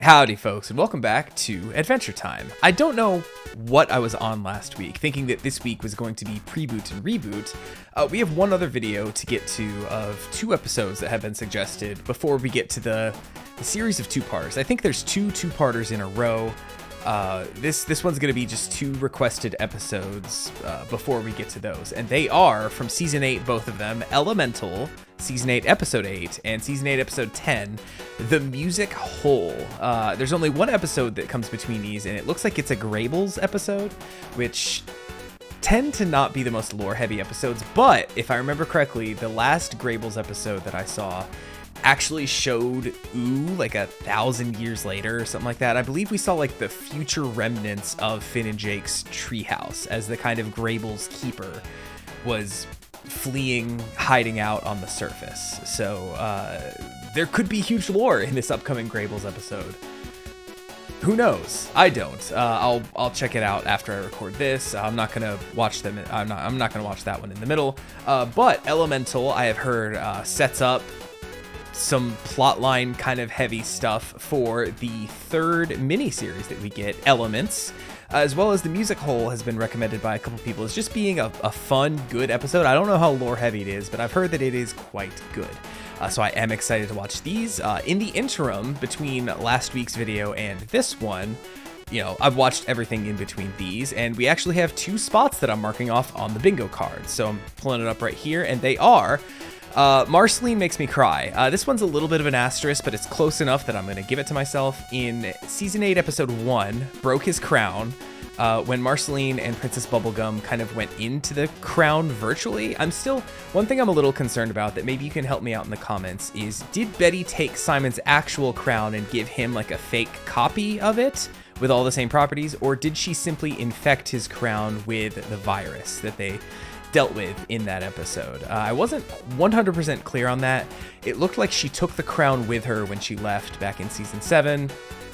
Howdy, folks, and welcome back to Adventure Time. I don't know what I was on last week, thinking that this week was going to be Preboot and Reboot. We have one other video to get to of 2 episodes that have been suggested before we get to the series of 2-parters. I think there's 2 2-parters in a row. This one's going to be just 2 requested episodes before we get to those. And they are from Season 8, both of them, Elemental, Season 8, Episode 8, and Season 8, Episode 10, The Music Hole. There's only one episode that comes between these, and it looks like it's a Grables episode, which tend to not be the most lore-heavy episodes, but if I remember correctly, the last Grables episode that I saw actually showed like 1,000 years later or something like that. I believe we saw like the future remnants of Finn and Jake's treehouse as the kind of Grables keeper was fleeing, hiding out on the surface. So there could be huge lore in this upcoming Grables episode. Who knows? I don't. I'll check it out after I record this. I'm not gonna watch them. I'm not gonna watch that one in the middle. But Elemental, I have heard, sets up some plotline kind of heavy stuff for the 3rd miniseries that we get, Elements, as well as The Music Hole has been recommended by a couple people as just being a fun, good episode. I don't know how lore heavy it is, but I've heard that it is quite good. So I am excited to watch these. In the interim between last week's video and this one, you know, I've watched everything in between these, and we actually have 2 spots that I'm marking off on the bingo card. So I'm pulling it up right here, and they are Marceline Makes Me Cry. This one's a little bit of an asterisk, but it's close enough that I'm going to give it to myself. In Season 8, Episode 1, Broke His Crown, when Marceline and Princess Bubblegum kind of went into the crown virtually. One thing I'm a little concerned about that maybe you can help me out in the comments is, did Betty take Simon's actual crown and give him like a fake copy of it with all the same properties, or did she simply infect his crown with the virus that they dealt with in that episode? I wasn't 100% clear on that. It looked like she took the crown with her when she left back in Season 7,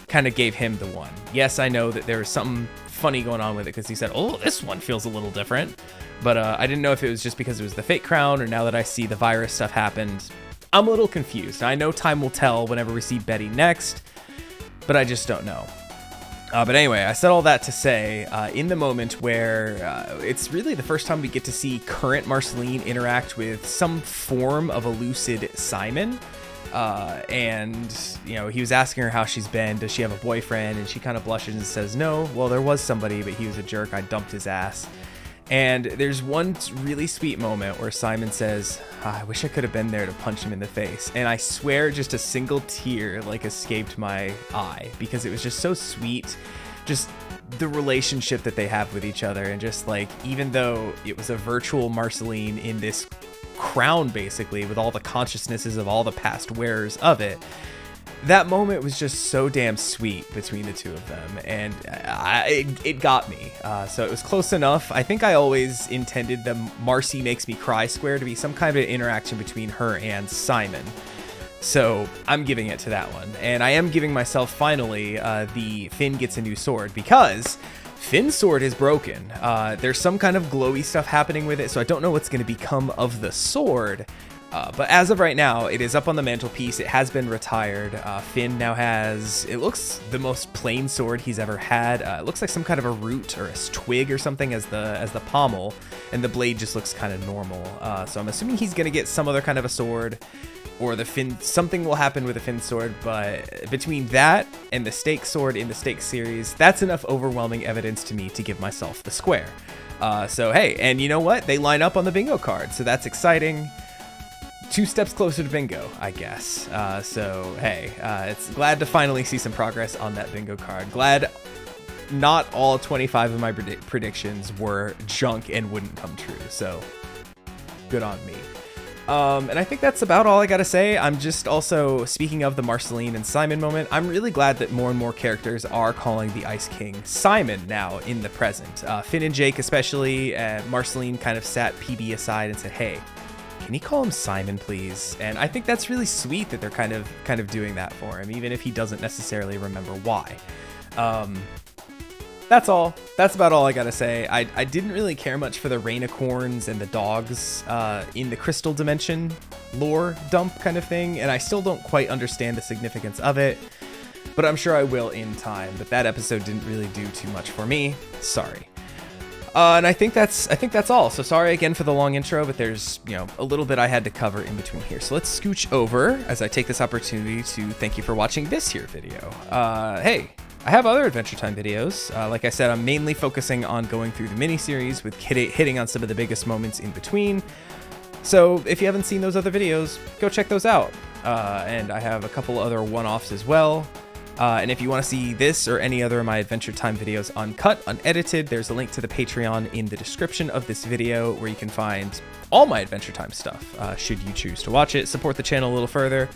kind of gave him the one. Yes, I know that there was something funny going on with it because he said, oh, this one feels a little different, but I didn't know if it was just because it was the fake crown, or now that I see the virus stuff happened, I'm a little confused. I know time will tell whenever we see Betty next, but I just don't know. But anyway, I said all that to say, in the moment where it's really the first time we get to see current Marceline interact with some form of a lucid Simon, and, you know, he was asking her how she's been, does she have a boyfriend, and she kind of blushes and says, no, well, there was somebody, but he was a jerk, I dumped his ass. And there's one really sweet moment where Simon says, I wish I could have been there to punch him in the face. And I swear just a single tear like escaped my eye because it was just so sweet. Just the relationship that they have with each other. And just like, even though it was a virtual Marceline in this crown, basically, with all the consciousnesses of all the past wearers of it, that moment was just so damn sweet between the 2 of them, and it got me. So it was close enough. I think I always intended the Marcy Makes Me Cry square to be some kind of interaction between her and Simon. So I'm giving it to that one. And I am giving myself, finally, the Finn gets a new sword, because Finn's sword is broken. There's some kind of glowy stuff happening with it, so I don't know what's going to become of the sword. But as of right now, it is up on the mantelpiece. It has been retired. Finn now has, it looks the most plain sword he's ever had. It looks like some kind of a root or a twig or something as the pommel, and the blade just looks kind of normal. So I'm assuming he's gonna get some other kind of a sword, or the Finn, something will happen with the Finn sword. But between that and the Stake sword in the Stake series, that's enough overwhelming evidence to me to give myself the square. So hey, and you know what? They line up on the bingo card, so that's exciting. 2 steps closer to bingo, I guess. So hey, it's glad to finally see some progress on that bingo card. Glad not all 25 of my predictions were junk and wouldn't come true. So good on me. And I think that's about all I gotta say. I'm just also, speaking of the Marceline and Simon moment, I'm really glad that more and more characters are calling the Ice King Simon now in the present. Finn and Jake especially. Marceline kind of sat PB aside and said, hey, can you call him Simon, please? And I think that's really sweet that they're kind of doing that for him, even if he doesn't necessarily remember why. That's all. That's about all I gotta say. I didn't really care much for the Rainicorns and the dogs in the Crystal Dimension lore dump kind of thing, and I still don't quite understand the significance of it. but I'm sure I will in time. But that episode didn't really do too much for me. Sorry. And I think that's all. So sorry again for the long intro, but there's, a little bit I had to cover in between here. So let's scooch over as I take this opportunity to thank you for watching this here video. Hey, I have other Adventure Time videos. Like I said, I'm mainly focusing on going through the mini-series with hitting on some of the biggest moments in between. So if you haven't seen those other videos, go check those out. And I have a couple other one-offs as well. And if you want to see this or any other of my Adventure Time videos uncut, unedited, there's a link to the Patreon in the description of this video where you can find all my Adventure Time stuff, should you choose to watch it. Support the channel a little further.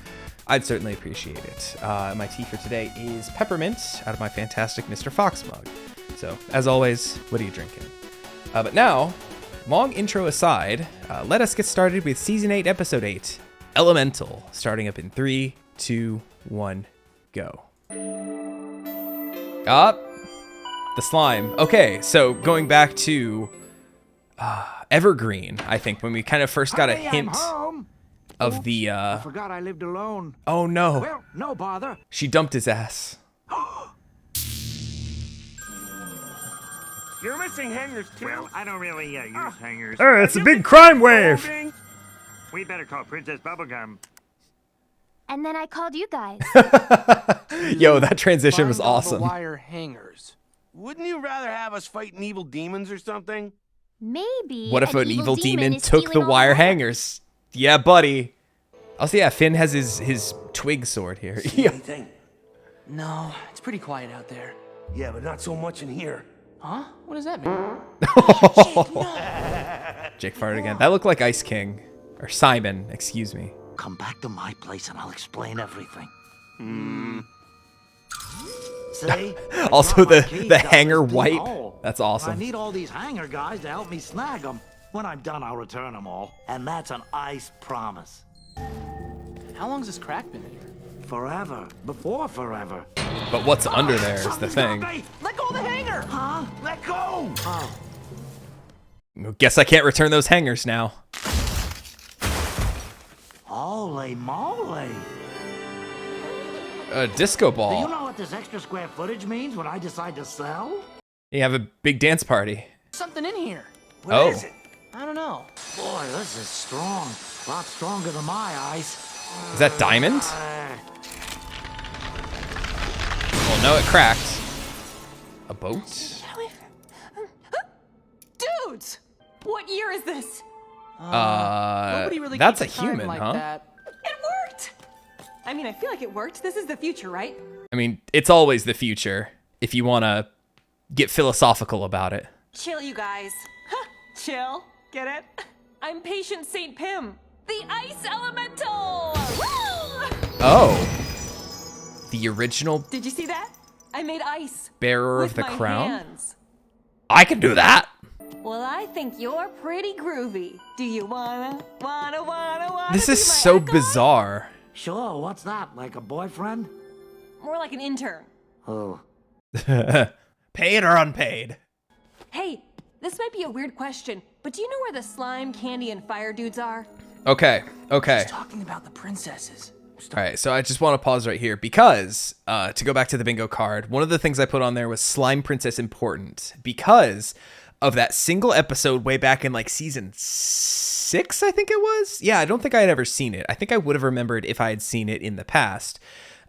I'd certainly appreciate it. My tea for today is peppermint out of my fantastic Mr. Fox mug. So, as always, what are you drinking? But now, long intro aside, let us get started with Season 8, Episode 8, Elemental, starting up in 3, 2, 1, go. The slime. Okay, so going back to Evergreen, I think, when we kind of first got a hint of the I forgot I lived alone. Oh no. Well, no bother. She dumped his ass. You're missing hangers too. Well, I don't really use hangers. Oh, it's a big crime wave. We better call Princess Bubblegum. And then I called you guys. Yo, that transition was Find all awesome. The wire hangers. Wouldn't you rather have us fighting evil demons or something? Maybe. What if an evil demon is took the stealing all wire the hangers? Yeah, buddy. Also, yeah, Finn has his twig sword here. See anything? No, it's pretty quiet out there. Yeah, but not so much in here. Huh? What does that mean? Jake farted again. That looked like Ice King. Or Simon, excuse me. Come back to my place and I'll explain everything. See? Also, I dropped my the keys down hanger this deep wipe. hole. That's I awesome. need all these hanger guys to help me snag them. When I'm done, I'll return them all. And that's an ice promise. How long's this crack been in here? Forever. Before forever. But what's under there is the thing. Let go of the hanger! Huh? Let go! Oh. Guess I can't return those hangers now. Holy moly! A disco Do you ball. know what this extra square footage means when I decide to sell? You have a big dance party. Something in here. Oh. Is it? I don't know. Boy, this is strong. A lot stronger than my ice. Is that diamond? Well, no, it cracked. A boat? Dudes! What year is this? Nobody really that's a keeps time human, like huh? that. It worked! I mean, I feel like it worked. This is the future, right? I mean, it's always the future, if you want to get philosophical about it. Chill, you guys. Huh, chill. Get it? I'm Patient St. Pim, the Ice Elemental! Woo! Oh. The original Did you see that? I made ice. bearer with of the my crown? hands. I can do that. Well, I think you're pretty groovy. Do you wanna This be is my so echo? bizarre. Sure, what's that? Like a boyfriend? More like an intern. Oh. Paid or unpaid? Hey, this might be a weird question, but do you know where the slime, candy, and fire dudes are? Okay. Talking about the princesses. All right, so I just want to pause right here because to go back to the bingo card, one of the things I put on there was Slime Princess important because of that single episode way back in like season 6, I think it was. Yeah, I don't think I had ever seen it. I think I would have remembered if I had seen it in the past.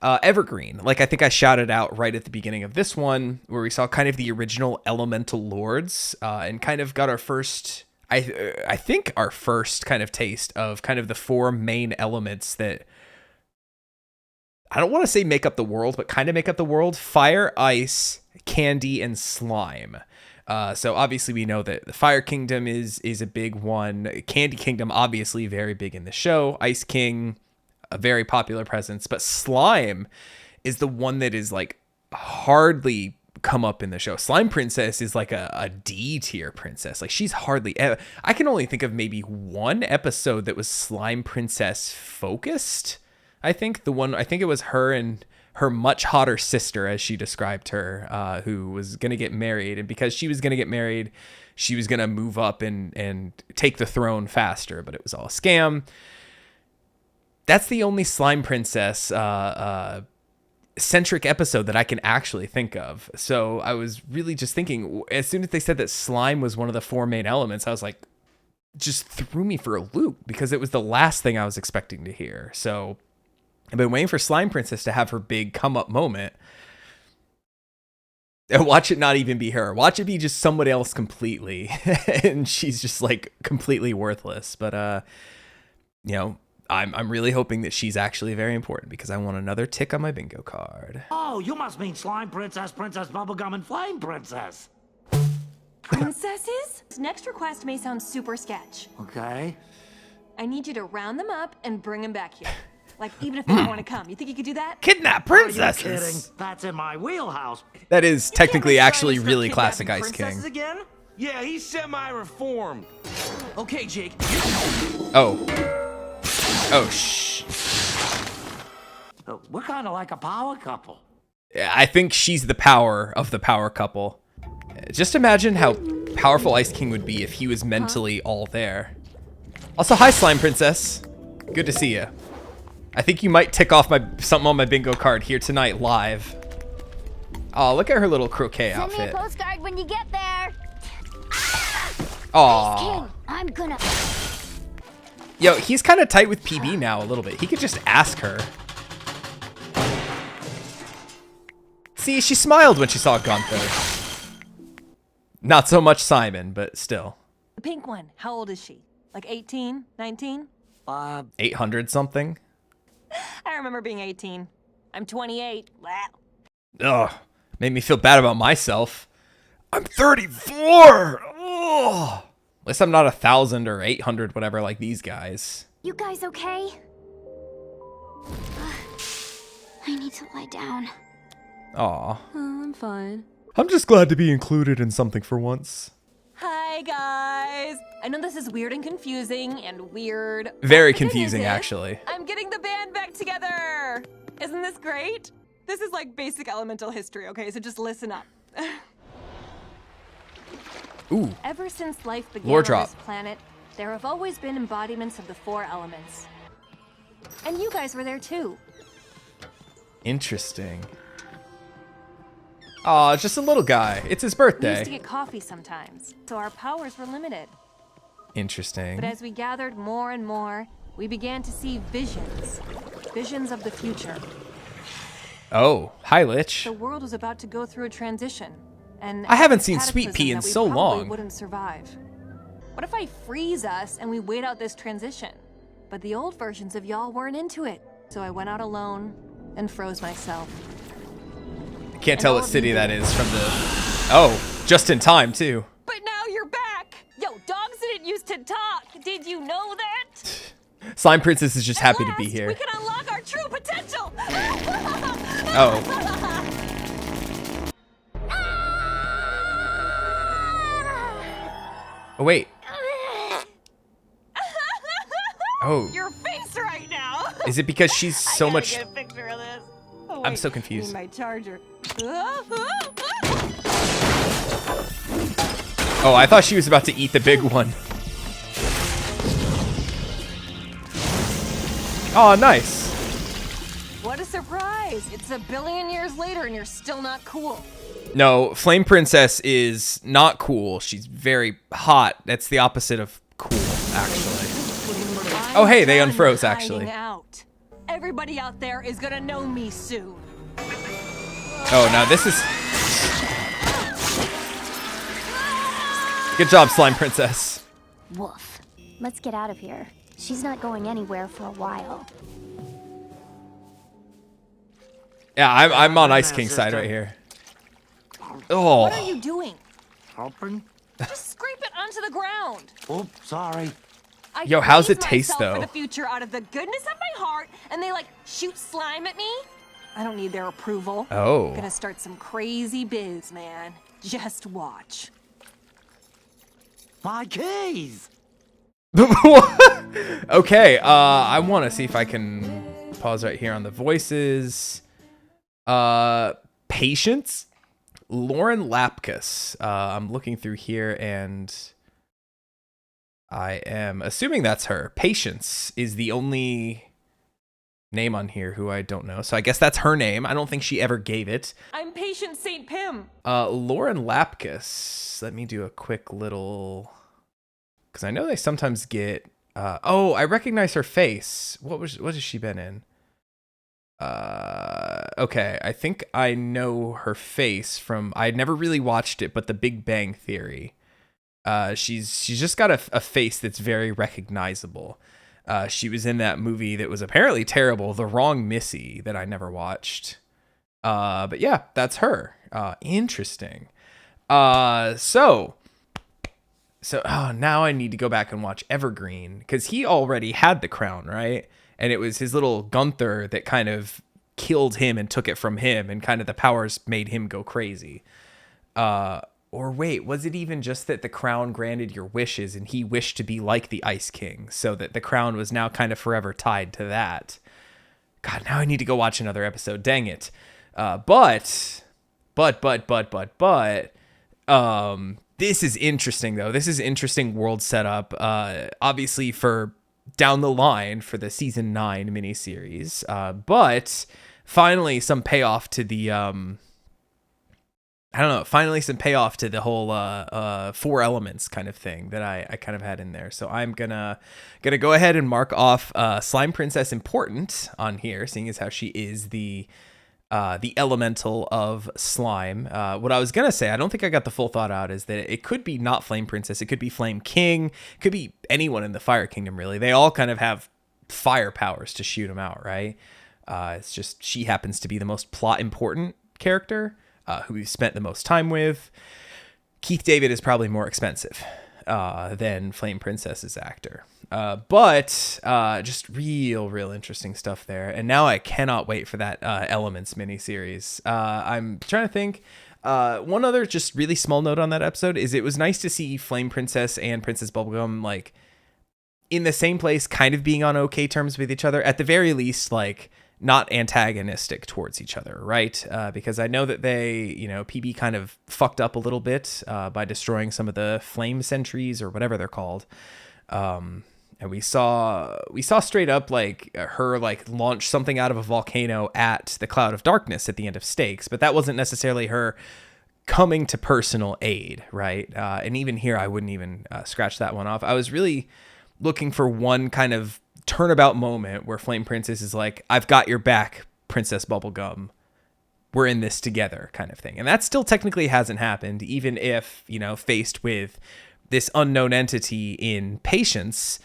Evergreen, like I think I shouted out right at the beginning of this one where we saw kind of the original elemental lords and kind of got our first, I think our first kind of taste of kind of the 4 main elements that I don't want to say make up the world, but kind of make up the world: fire, ice, candy, and slime. So obviously we know that the Fire Kingdom is a big one. Candy Kingdom, obviously very big in the show. Ice King, a very popular presence. But slime is the one that is like hardly come up in the show. Slime Princess is like a D tier princess. Like she's hardly ever. I can only think of maybe one episode that was Slime Princess focused. I think it was her and her much hotter sister, as she described her, who was going to get married. And because she was going to get married, she was going to move up and take the throne faster. But it was all a scam. That's the only Slime Princess centric episode that I can actually think of. So I was really just thinking, as soon as they said that slime was one of the 4 main elements, I was like, just threw me for a loop because it was the last thing I was expecting to hear. So I've been waiting for Slime Princess to have her big come up moment. And watch it not even be her. Watch it be just somebody else completely. And she's just like completely worthless. But, you know, I'm really hoping that she's actually very important because I want another tick on my bingo card. Oh, you must mean Slime Princess, Princess Bubblegum, and Flame Princess. Princesses? This next request may sound super sketch. Okay. I need you to round them up and bring them back here. Like, even if they don't want to come. You think you could do that? Kidnap Are you princesses. kidding? That's in my wheelhouse. That is technically Can't be actually trying to really start classic kidnapping Ice King. princesses again? Yeah, he's semi-reformed. Okay, Jake. Oh. Oh, shh. We're kind of like a power couple. I think she's the power of the power couple. Just imagine how powerful Ice King would be if he was mentally all there. Also, hi, Slime Princess. Good to see you. I think you might tick off something on my bingo card here tonight live. Oh, look at her little croquet Send me a outfit. postcard when you get there. Aw. King, I'm gonna. Yo, he's kind of tight with PB now a little bit. He could just ask her. See, she smiled when she saw Gunther. Not so much Simon, but still. The pink one, how old is she? Like 18, 19? 800 something? I remember being 18. I'm 28. Wow. Ugh, made me feel bad about myself. I'm 34! Ugh. At least I'm not 1,000 or 800, whatever, like these guys. You guys okay? I need to lie down. Aw. I'm fine. I'm just glad to be included in something for once. Hi, guys. I know this is weird and confusing and weird. Very but the good confusing, news is, actually. I'm getting the band back together. Isn't this great? This is like basic elemental history, okay? So just listen up. Ooh. Ever since life began Lore on drop. this planet, there have always been embodiments of the 4 elements. And you guys were there too. Interesting. Aw, just a little guy. It's his We used to birthday. get coffee sometimes, so our powers were limited. Interesting. But as we gathered more and more, we began to see visions. Visions of the future. Oh, hi, Lich. The world was about to go through a transition. And I haven't seen cataclysm Sweet Pea in that we so probably long. Wouldn't survive. What if I freeze us and we wait out this transition? But the old versions of y'all weren't into it. So I went out alone and froze myself. I can't tell what city that is from the... Oh, just in time, too. But now you're back! Yo, dogs didn't used to talk. Did you know that? Slime Princess is just At happy to be last, here. We can unlock our true potential! Oh. Oh, wait. Oh. Your face right now! Is it because she's so I gotta much... get a picture of this. Oh, I'm wait, so confused. I need my charger. Oh, I thought she was about to eat the big one. Oh, nice. What a surprise! It's a billion years later and you're still not cool. No, Flame Princess is not cool. She's very hot. That's the opposite of cool, actually. Oh, hey, they I'm unfroze, hiding actually. Out. Everybody out there is gonna know me soon. Oh, now this is... Good job, Slime Princess. Woof. Let's get out of here. She's not going anywhere for a while. Yeah, I'm on Ice King's side right here. Oh. What are you doing? Helping? Just scrape it onto the ground. Oops, sorry. I Yo, how's it freeze taste, myself though? For the future out of the goodness of my heart, and they like shoot slime at me. I don't need their approval. Oh. Gonna start some crazy biz, man. Just watch. My keys! Okay, I want to see if I can pause right here on the voices. Patience? Lauren Lapkus. I'm looking through here and I am assuming that's her. Patience is the only name on here who I don't know. So I guess that's her name. I don't think she ever gave it. I'm Patient St. Pim. Lauren Lapkus. Let me do a quick little, because I know they sometimes get. Oh, I recognize her face. What has she been in? Okay, I think I know her face from. I never really watched it, but The Big Bang Theory. She's just got a face that's very recognizable. She was in that movie that was apparently terrible, The Wrong Missy, that I never watched. But yeah, that's her. Interesting. So now I need to go back and watch Evergreen, because he already had the crown, right? And it was his little Gunther that kind of killed him and took it from him, and kind of the powers made him go crazy. Or wait, was it even just that the crown granted your wishes and he wished to be like the Ice King, so that the crown was now kind of forever tied to that? God, now I need to go watch another episode. Dang it. But this is interesting though. This is interesting world setup. Obviously for down the line for the season 9 miniseries. But finally some payoff to the finally some payoff to the whole 4 elements kind of thing that I kind of had in there. So I'm gonna go ahead and mark off Slime Princess important on here, seeing as how she is the elemental of slime. What I was gonna say, I don't think I got the full thought out, is that it could be not Flame Princess, it could be Flame King, it could be anyone in the Fire Kingdom really. They all kind of have fire powers to shoot them out, right? It's just she happens to be the most plot important character, who we've spent the most time with. Keith David is probably more expensive than Flame Princess's actor. But just real interesting stuff there. And now I cannot wait for that Elements miniseries. I'm trying to think. One other just really small note on that episode is it was nice to see Flame Princess and Princess Bubblegum like in the same place, kind of being on okay terms with each other. At the very least, like not antagonistic towards each other, right? Because I know that they, PB kind of fucked up a little bit by destroying some of the flame sentries or whatever they're called. And we saw straight up like her like launch something out of a volcano at the Cloud of Darkness at the end of Stakes, but that wasn't necessarily her coming to personal aid, right? And even here, I wouldn't even scratch that one off. I was really looking for one kind of turnabout moment where Flame Princess is like, I've got your back, Princess Bubblegum. We're in this together kind of thing. And that still technically hasn't happened, even if, faced with this unknown entity in Patience.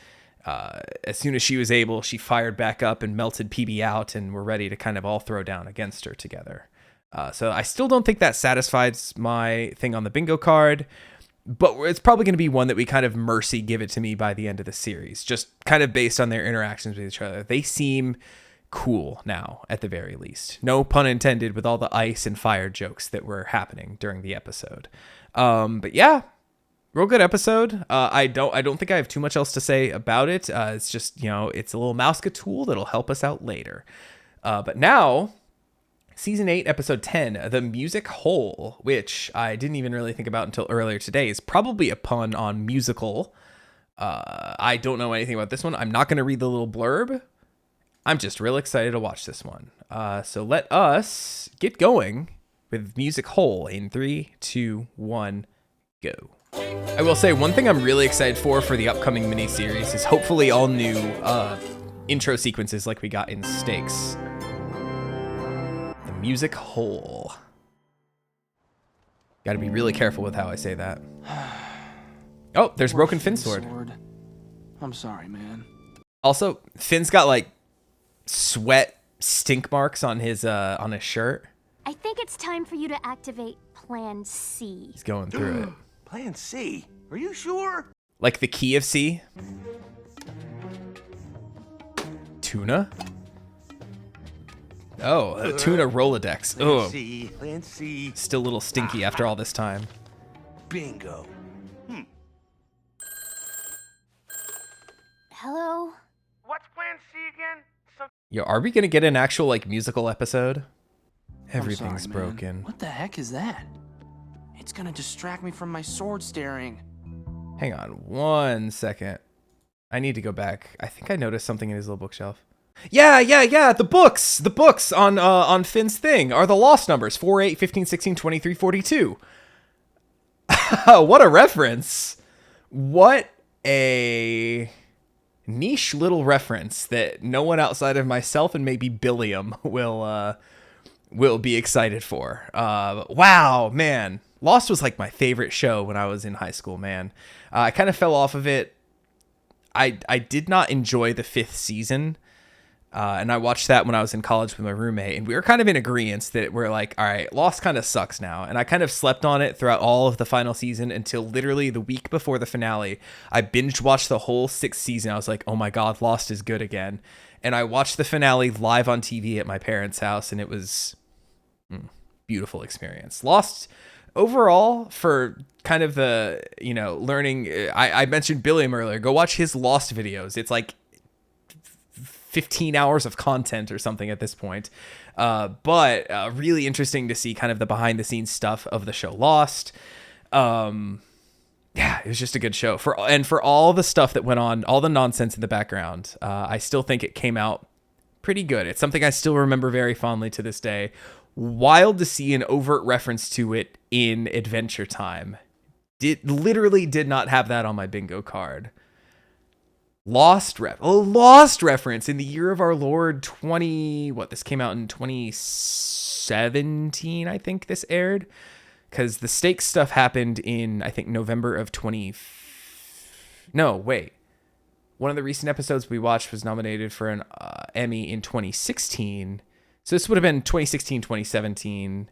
As soon as she was able, she fired back up and melted PB out, and we're ready to kind of all throw down against her together. So I still don't think that satisfies my thing on the bingo card, but it's probably going to be one that we kind of mercy give it to me by the end of the series, just kind of based on their interactions with each other. They seem cool now, at the very least. No pun intended with all the ice and fire jokes that were happening during the episode. But yeah, real good episode. I don't think I have too much else to say about it. It's just, it's a little Mouska tool that'll help us out later. But now, Season 8, Episode 10, The Music Hole, which I didn't even really think about until earlier today, is probably a pun on musical. I don't know anything about this one. I'm not going to read the little blurb. I'm just real excited to watch this one. So let us get going with Music Hole in 3, 2, 1, go. I will say one thing I'm really excited for the upcoming miniseries is hopefully all new intro sequences like we got in Stakes. The Music Hole. Gotta be really careful with how I say that. Oh, there's Broken Finn's sword. I'm sorry, man. Also, Finn's got like sweat stink marks on his shirt. I think it's time for you to activate Plan C. He's going through it. Plan C? Are you sure? Like the key of C? Tuna? Oh, a tuna Rolodex. Plan C. Plan C. Still a little stinky after all this time. Bingo. Hello? What's Plan C again? Yo, are we gonna get an actual like musical episode? I'm Everything's sorry, man. broken. What the heck is that? It's gonna distract me from my sword staring. Hang on 1 second. I need to go back. I think I noticed something in his little bookshelf. Yeah. The books on Finn's thing are the lost numbers 4, 8, 15, 16, 23, 42. What a reference. What a niche little reference that no one outside of myself and maybe Billiam will be excited for. Wow, man. Lost was like my favorite show when I was in high school, man. I kind of fell off of it. I did not enjoy the 5th season. And I watched that when I was in college with my roommate, and we were kind of in agreement that we're like, all right, Lost kind of sucks now. And I kind of slept on it throughout all of the final season until literally the week before the finale. I binge watched the whole 6th season. I was like, oh my God, Lost is good again. And I watched the finale live on TV at my parents' house, and it was beautiful experience. Lost overall, for kind of the, learning, I mentioned Billiam earlier. Go watch his Lost videos. It's like 15 hours of content or something at this point. But really interesting to see kind of the behind the scenes stuff of the show Lost. Yeah, it was just a good show. For all the stuff that went on, all the nonsense in the background, I still think it came out pretty good. It's something I still remember very fondly to this day. Wild to see an overt reference to it in Adventure Time. Literally did not have that on my bingo card. Lost reference in the year of our Lord this came out in 2017, I think this aired, because the stakes stuff happened in, I think, November of one of the recent episodes we watched was nominated for an Emmy in 2016, so this would have been 2016, 2017.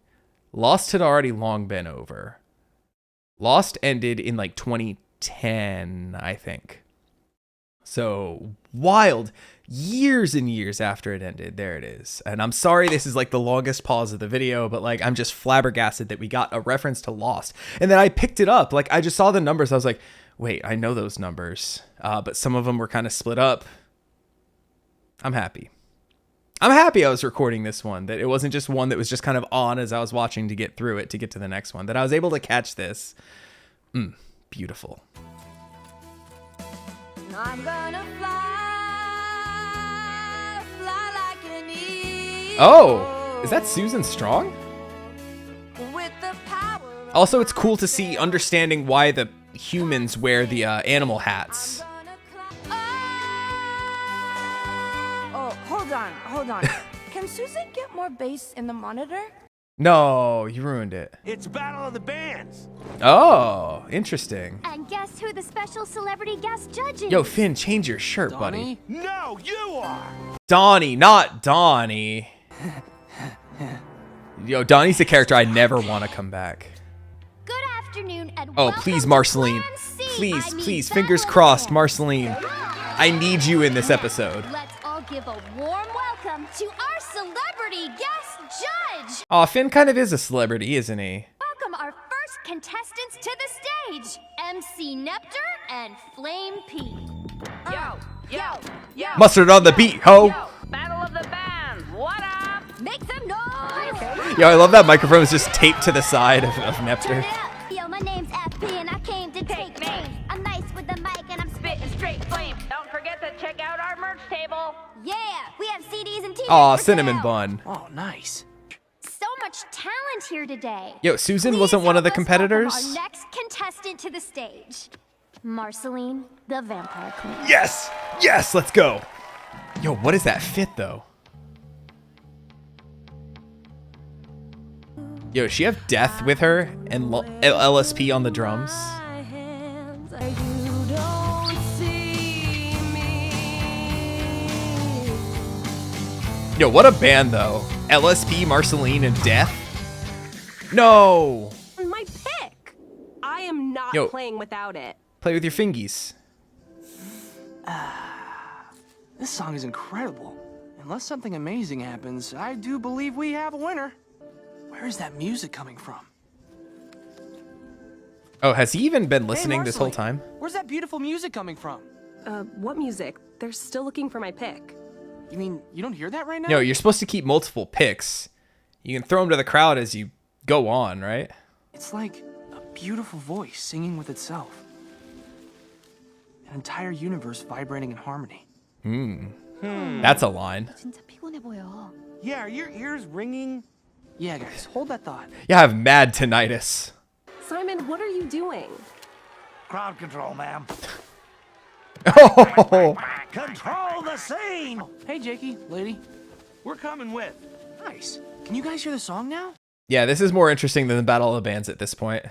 Lost had already long been over. Lost ended in like 2010, I think. So wild, years and years after it ended. There it is. And I'm sorry this is like the longest pause of the video, but like I'm just flabbergasted that we got a reference to Lost. And then I picked it up. Like I just saw the numbers. I was like, wait, I know those numbers. But some of them were kind of split up. I'm happy I was recording this one, that it wasn't just one that was just kind of on as I was watching to get through it, to get to the next one, that I was able to catch this. Beautiful. I'm gonna fly like an eagle. Oh, is that Susan Strong? With the power of Also, it's cool to see understanding why the humans wear the animal hats. Oh, hold on. Can Susan get more bass in the monitor? No, you ruined it. It's Battle of the Bands. Oh, interesting. And guess who the special celebrity guest judge is? Yo, Finn, change your shirt, buddy. No, you are. Donnie, not Donnie. Yo, Donnie's the character I never want to come back. Good afternoon and Oh, welcome please, to Marceline. Plan C. Please, I mean, please, Battle fingers of the crossed, Bands. Marceline. I need you in this episode. Let's all give a warm welcome to our celebrity guest judge. Aw, Finn kind of is a celebrity, isn't he? Welcome our first contestants to the stage, MC Nepter and Flame P. Yo. Mustard on the beat, ho! Battle of the Bands. What up? Make some noise! Yo, I love that microphone is just taped to the side of Turn Nepter. it up. Yo, my name's FP and I came to take names. I'm nice with the mic and I'm spitting straight flame. Don't forget to check out our merch table. Yeah, we have CDs and t-shirts. Aw, for cinnamon sale. bun. Oh, nice. So much talent here today. Yo, Susan Please wasn't one of the help us welcome competitors? Our next contestant to the stage, Marceline, the Vampire Queen. Yes! Yes, let's go! Yo, what is that fit, though? Yo, does she have Death with her and LSP on the drums? Yo, what a band, though. LSP, Marceline, and Death? No! My pick. I am not Yo. playing without it. Play with your fingies. This song is incredible. Unless something amazing happens, I do believe we have a winner. Where is that music coming from? Oh, has he even been Hey, listening this whole Marceline, time? Where's that beautiful music coming from? What music? They're still looking for my pick. You mean you don't hear that right now? No, you're supposed to keep multiple picks. You can throw them to the crowd as you go on, right? It's like a beautiful voice singing with itself. An entire universe vibrating in harmony. That's a line. 진짜 피곤해 보여. Yeah, are your ears ringing? Yeah, guys, hold that thought. Yeah, I have mad tinnitus. Simon, what are you doing? Crowd control, ma'am. Oh, Control the scene! Hey, Jakey, lady. We're coming with. Nice. Can you guys hear the song now? yeah, this is more interesting than the Battle of the Bands at this point.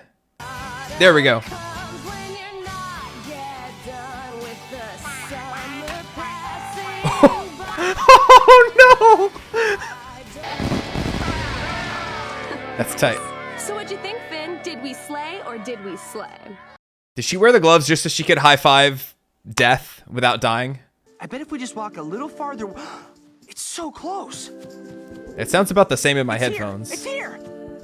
There we go. Oh no! That's tight. So what'd you think, Finn? Did we slay or did we slay? Did she wear the gloves just so she could high five death without dying? I bet if we just walk a little farther... It's so close. It sounds about the same in my It's headphones. here.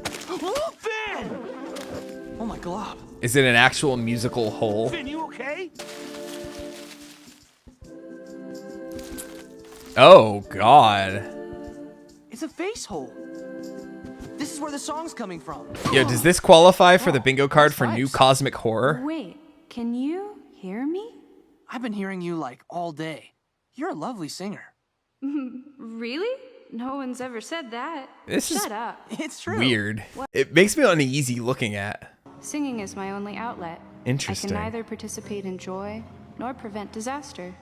It's here. Oh, Finn! Oh, my glob. Is it an actual musical hole? Finn, you okay? Oh, God. It's a face hole. This is where the song's coming from. Yo, does this qualify for the bingo card for new cosmic horror? Wait, can you hear me? I've been hearing you, like, all day. You're a lovely singer. Really? No one's ever said that. This is Shut up. It's true. weird. It makes me uneasy looking at. Singing is my only outlet. Interesting. I can neither participate in joy nor prevent disaster.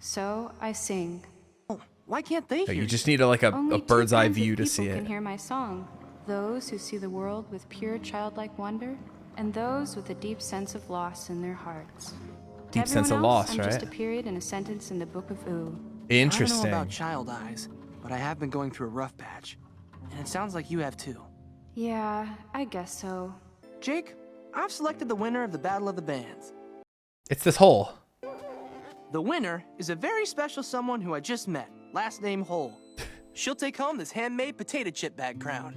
So I sing. Oh, why can't they hear You just need a Only bird's two eye kinds of view to people see can it. hear my song. Those who see the world with pure childlike wonder, and those with a deep sense of loss in their hearts. To Deep sense of everyone else, loss, I'm just a right? period in a sentence in the Book of Ooh. I don't Interesting. know about child eyes, but I have been going through a rough patch. And it sounds like you have too. Yeah, I guess so. Jake, I've selected the winner of the Battle of the Bands. It's this hole. The winner is a very special someone who I just met, last name Hole. She'll take home this handmade potato chip bag crown.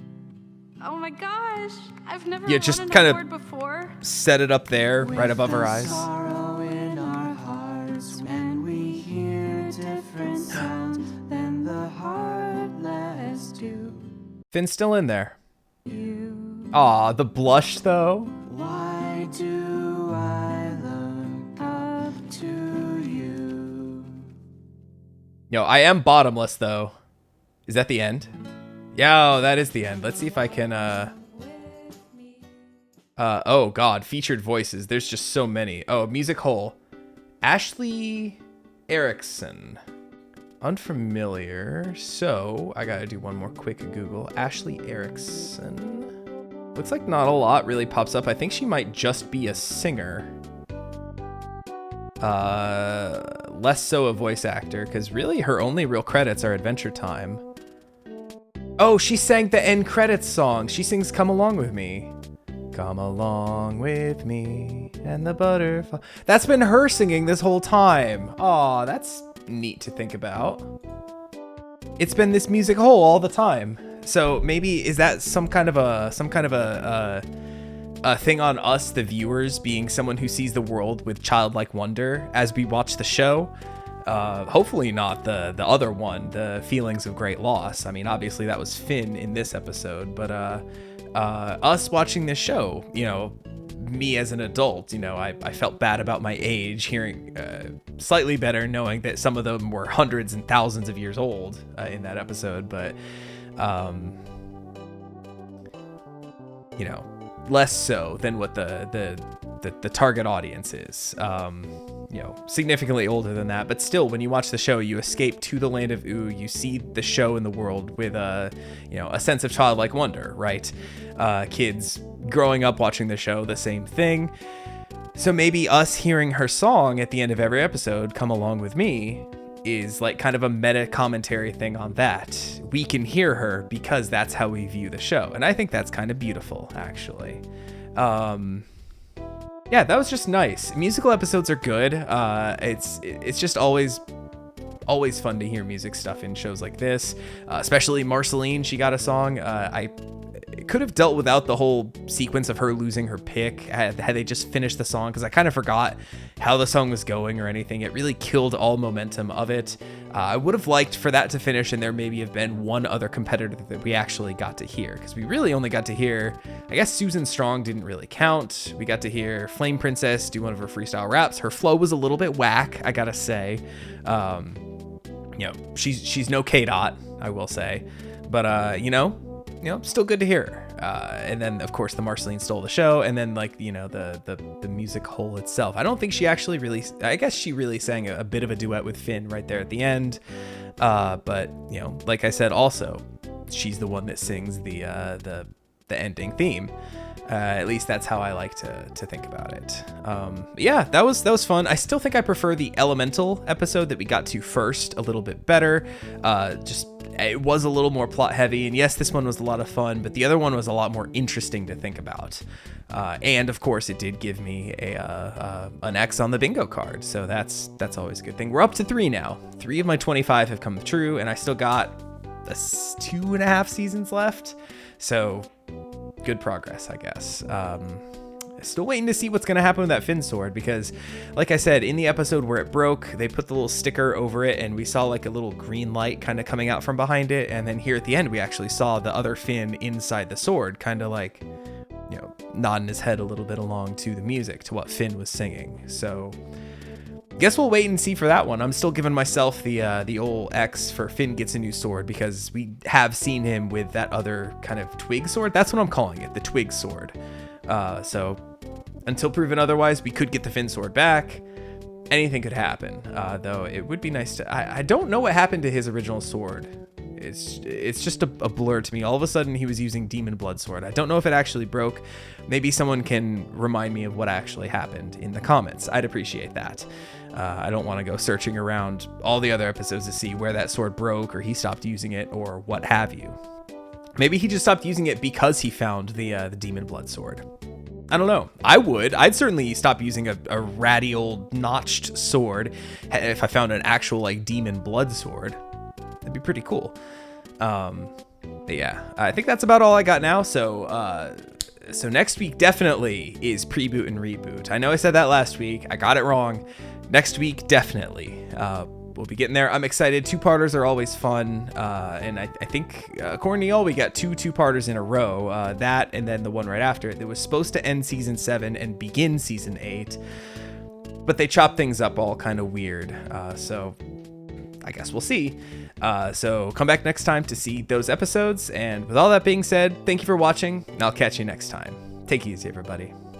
Oh my gosh, I've never Yeah, won just an kinda- award before. Set it up there, right above her eyes. Sorrow in our hearts when we hear different sounds than the heartless do. Finn's still in there. Aw, the blush though. Why do I look up to you? Yo, I am bottomless though. Is that the end? Yo, that is the end. Let's see if I can, oh God, featured voices. There's just so many. Oh, music hole. Ashley Erickson. Unfamiliar. So I gotta do one more quick Google. Ashley Erickson. Looks like not a lot really pops up. I think she might just be a singer. Less so a voice actor, because really her only real credits are Adventure Time. Oh, she sang the end credits song. She sings Come Along With Me. Come along with me and the butterfly. That's been her singing this whole time. Aw, that's neat to think about. It's been this music hole all the time. So maybe is that some kind of a thing on us, the viewers, being someone who sees the world with childlike wonder as we watch the show? Hopefully not the other one, the feelings of great loss. I mean, obviously that was Finn in this episode, but us watching this show, you know, me as an adult, you know, I felt bad about my age, hearing slightly better knowing that some of them were hundreds and thousands of years old in that episode, but you know, less so than what the target audience is. You know, significantly older than that, but still, when you watch the show, you escape to the land of Ooh. You see the show in the world with you know, a sense of childlike wonder, right? Kids growing up watching the show, the same thing. So maybe us hearing her song at the end of every episode, Come Along With Me, is like kind of a meta commentary thing on that. We can hear her because that's how we view the show, and I think that's kind of beautiful, actually. Yeah, that was just nice. Musical episodes are good. It's just always fun to hear music stuff in shows like this, especially Marceline. She got a song. I could have dealt without the whole sequence of her losing her pick had they just finished the song, because I kind of forgot how the song was going or anything. It really killed all momentum of it. I would have liked for that to finish and there maybe have been one other competitor that we actually got to hear, because we really only got to hear, I guess Susan Strong didn't really count. We got to hear Flame Princess do one of her freestyle raps. Her flow was a little bit whack, I gotta say. you know, she's no K-Dot, I will say, but you know, still good to hear. And then of course the Marceline stole the show, and then like, you know, the music whole itself. I don't think she actually really, I guess she really sang a bit of a duet with Finn right there at the end. But you know, like I said, also she's the one that sings the ending theme. At least that's how I like to think about it. Yeah, that was fun. I still think I prefer the Elemental episode that we got to first a little bit better. Just it was a little more plot heavy, and yes, this one was a lot of fun, but the other one was a lot more interesting to think about. And of course, it did give me an X on the bingo card, so that's always a good thing. We're up to 3 now. 3 of my 25 have come true, and I still got 2.5 seasons left. So good progress, I guess. Still waiting to see what's going to happen with that Finn sword, because like I said, in the episode where it broke, they put the little sticker over it and we saw like a little green light kind of coming out from behind it. And then here at the end, we actually saw the other Finn inside the sword, kind of like, you know, nodding his head a little bit along to the music, to what Finn was singing. So guess we'll wait and see for that one. I'm still giving myself the old X for Finn gets a new sword, because we have seen him with that other kind of twig sword. That's what I'm calling it, the twig sword. So until proven otherwise, we could get the Finn sword back. Anything could happen, though it would be nice to... I don't know what happened to his original sword. It's just a blur to me. All of a sudden, he was using Demon Blood Sword. I don't know if it actually broke. Maybe someone can remind me of what actually happened in the comments. I'd appreciate that. I don't want to go searching around all the other episodes to see where that sword broke, or he stopped using it, or what have you. Maybe he just stopped using it because he found the Demon Blood Sword. I don't know. I'd certainly stop using a ratty old notched sword if I found an actual like Demon Blood Sword. That'd be pretty cool. But yeah, I think that's about all I got now. So next week definitely is pre-boot and reboot. I know I said that last week. I got it wrong. Next week, definitely. We'll be getting there. I'm excited. 2-parters are always fun. And I think, according to y'all, we got 2-parters in a row. That and then the one right after it. That was supposed to end season 7 and begin season 8. But they chopped things up all kind of weird. So I guess we'll see. So come back next time to see those episodes. And with all that being said, thank you for watching, and I'll catch you next time. Take it easy, everybody.